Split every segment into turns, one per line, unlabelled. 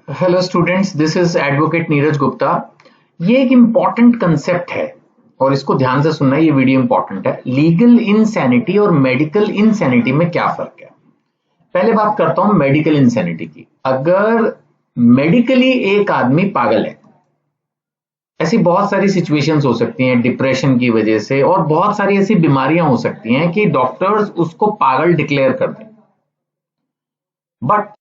Hello students, this is advocate Neeraj Gupta. ये एक important concept है और इसको ध्यान से सुनना, ये वीडियो इम्पॉर्टेंट है। लीगल इनसैनिटी और मेडिकल इनसैनिटी में क्या फर्क है? पहले बात करता हूं मेडिकल इनसैनिटी की। अगर मेडिकली एक आदमी पागल है, ऐसी बहुत सारी सिचुएशंस हो सकती हैं डिप्रेशन की वजह से, और बहुत सारी ऐसी बीमारियां हो सकती हैं कि डॉक्टर्स उसको पागल डिक्लेयर कर दें। But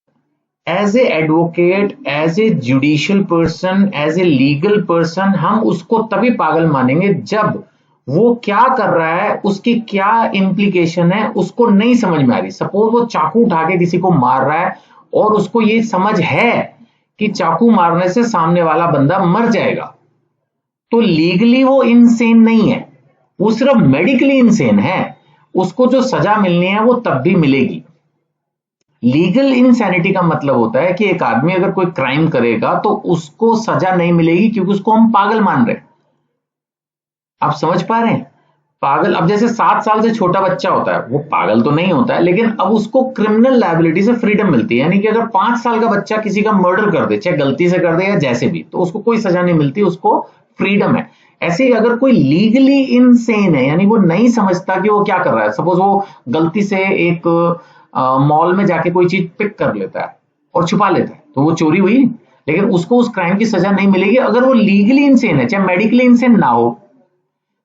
as a advocate, as a judicial person, as a legal person, हम उसको तभी पागल मानेंगे जब वो क्या कर रहा है, उसकी क्या इम्प्लीकेशन है, उसको नहीं समझ में आ रही। सपोज वो चाकू उठा के किसी को मार रहा है और उसको ये समझ है कि चाकू मारने से सामने वाला बंदा मर जाएगा, तो लीगली वो इनसेन नहीं है, वो सिर्फ मेडिकली इनसेन है। उसको जो सजा मिलनी है वो तब भी मिलेगी। लीगल इनसैनिटी का मतलब होता है कि एक आदमी अगर कोई क्राइम करेगा तो उसको सजा नहीं मिलेगी क्योंकि उसको हम पागल मान रहे हैं। आप समझ पा रहे हैं? पागल, अब जैसे 7 साल से छोटा बच्चा होता है, वो पागल तो नहीं होता है, लेकिन अब उसको क्रिमिनल लायबिलिटी से फ्रीडम मिलती है। यानी कि अगर 5 साल का बच्चा किसी का मर्डर कर दे, चाहे गलती से कर दे या जैसे भी, तो उसको कोई सजा नहीं मिलती, उसको फ्रीडम है। ऐसे ही अगर कोई लीगली इनसेन है, यानी वो नहीं समझता कि वो क्या कर रहा है, सपोज वो गलती से एक मॉल में जाके कोई चीज पिक कर लेता है और छुपा लेता है, तो वो चोरी हुई, लेकिन उसको उस क्राइम की सजा नहीं मिलेगी अगर वो लीगली इनसेन है, चाहे मेडिकली इनसेन ना हो।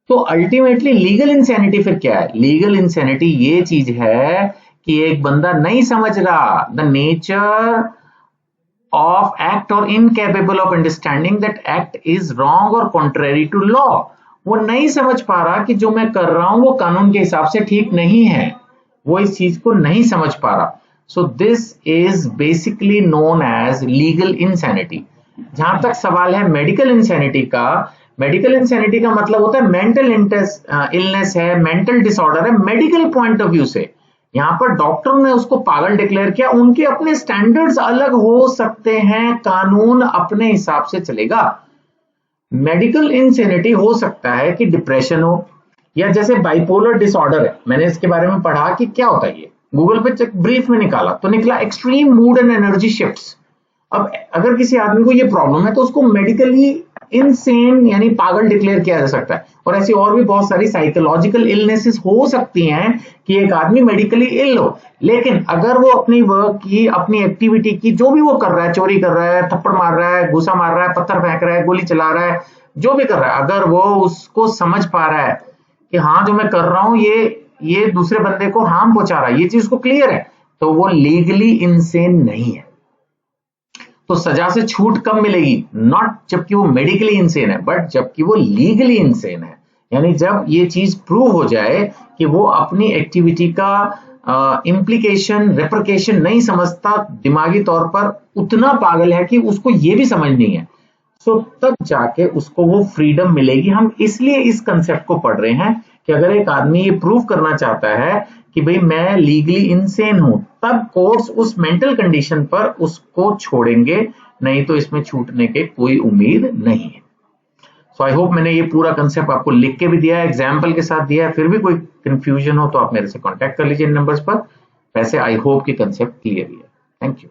तो अल्टीमेटली लीगल इंसैनिटी फिर क्या है? लीगल इंसैनिटी ये चीज है कि एक बंदा नहीं समझ रहा द नेचर ऑफ एक्ट और incapable of understanding that act is wrong और कॉन्ट्रेरी टू लॉ। वो नहीं समझ पा रहा कि जो मैं कर रहा हूं वो कानून के हिसाब से ठीक नहीं है, वो इस चीज को नहीं समझ पा रहा। So this is basically known as legal insanity. जहां तक सवाल है मेडिकल इंसैनिटी का, मेडिकल इंसैनिटी का मतलब होता है मेंटल इलनेस है, मेंटल डिसऑर्डर है मेडिकल पॉइंट ऑफ व्यू से। यहां पर डॉक्टर ने उसको पागल डिक्लेयर किया, उनके अपने स्टैंडर्ड्स अलग हो सकते हैं, कानून अपने हिसाब से चलेगा। मेडिकल इंसैनिटी हो सकता है कि डिप्रेशन हो, या जैसे बाइपोलर डिसऑर्डर है, मैंने इसके बारे में पढ़ा कि क्या होता है। ये गूगल पे चेक ब्रीफ में निकाला तो निकला extreme mood and energy shifts. अब अगर किसी आदमी को ये प्रॉब्लम है तो उसको मेडिकली इनसेन यानी पागल डिक्लेयर किया जा सकता है। और ऐसी और भी बहुत सारी साइकोलॉजिकल इलनेसेस हो सकती हैं कि एक आदमी मेडिकली इल हो, लेकिन अगर वो अपनी वर्क की, अपनी एक्टिविटी की, जो भी वो कर रहा है, चोरी कर रहा है, थप्पड़ मार रहा है, घूसा मार रहा है, पत्थर फेंक रहा है, गोली चला रहा है, जो भी कर रहा है, अगर वो उसको समझ पा रहा है कि हाँ जो मैं कर रहा हूं ये दूसरे बंदे को हार्म पहुंचा रहा है, ये चीज को क्लियर है, तो वो लीगली इनसेन नहीं है। तो सजा से छूट कब मिलेगी? नॉट जबकि वो मेडिकली इंसेन है, बट जबकि वो लीगली इंसेन है। यानी जब ये चीज प्रूव हो जाए कि वो अपनी एक्टिविटी का इम्प्लीकेशन, रेपरकेशन नहीं समझता, दिमागी तौर पर उतना पागल है कि उसको ये भी समझ नहीं है, सो तब जाके उसको वो फ्रीडम मिलेगी। हम इसलिए इस कंसेप्ट को पढ़ रहे हैं कि अगर एक आदमी ये प्रूव करना चाहता है कि भाई मैं लीगली इनसेन हूं, तब कोर्ट्स उस मेंटल कंडीशन पर उसको छोड़ेंगे, नहीं तो इसमें छूटने के कोई उम्मीद नहीं है। सो आई होप मैंने ये पूरा कंसेप्ट आपको लिख के भी दिया है, एग्जाम्पल के साथ दिया है। फिर भी कोई कंफ्यूजन हो तो आप मेरे से कॉन्टेक्ट कर लीजिए इन नंबर्स पर। वैसे आई होप कि कंसेप्ट क्लियर ही है। Thank you.